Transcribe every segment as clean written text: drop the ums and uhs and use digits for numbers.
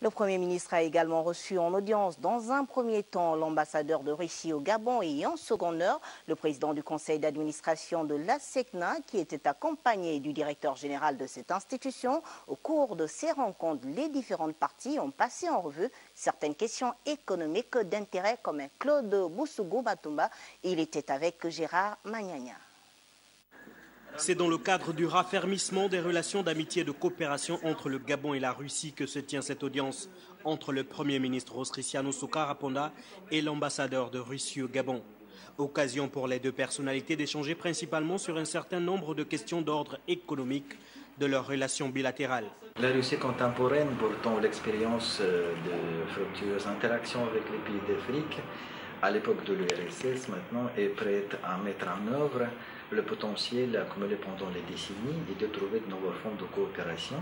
Le Premier ministre a également reçu en audience dans un premier temps l'ambassadeur de Russie au Gabon et en seconde heure le président du conseil d'administration de l'ASECNA qui était accompagné du directeur général de cette institution. Au cours de ces rencontres, les différentes parties ont passé en revue certaines questions économiques d'intérêt comme Claude Bousougou-Batumba. Il était avec Gérard Magnagna. C'est dans le cadre du raffermissement des relations d'amitié et de coopération entre le Gabon et la Russie que se tient cette audience entre le Premier ministre Rostrissiano Soukaraponda et l'ambassadeur de Russie au Gabon. Occasion pour les deux personnalités d'échanger principalement sur un certain nombre de questions d'ordre économique de leurs relations bilatérales. La Russie contemporaine, pourtant l'expérience de fructueuses interactions avec les pays d'Afrique, à l'époque de l'URSS maintenant, est prête à mettre en œuvre le potentiel accumulé pendant les décennies et de trouver de nouveaux fonds de coopération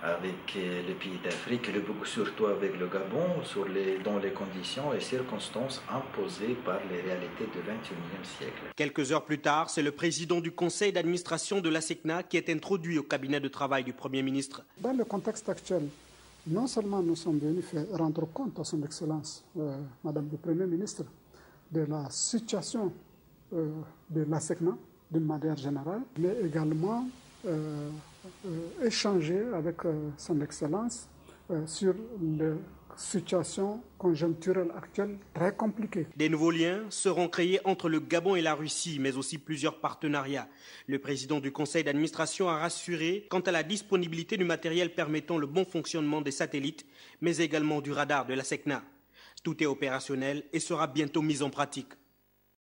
avec les pays d'Afrique, surtout avec le Gabon, dans les conditions et circonstances imposées par les réalités du XXIe siècle. Quelques heures plus tard, c'est le président du conseil d'administration de l'ASECNA qui est introduit au cabinet de travail du Premier ministre. Dans le contexte actuel, non seulement nous sommes venus rendre compte à son Excellence, Madame le Premier ministre, de la situation de l'ASECNA d'une manière générale, mais également échanger avec son Excellence sur la situation conjoncturelle actuelle très compliquée. Des nouveaux liens seront créés entre le Gabon et la Russie, mais aussi plusieurs partenariats. Le président du conseil d'administration a rassuré quant à la disponibilité du matériel permettant le bon fonctionnement des satellites, mais également du radar de l'ASECNA. Tout est opérationnel et sera bientôt mis en pratique.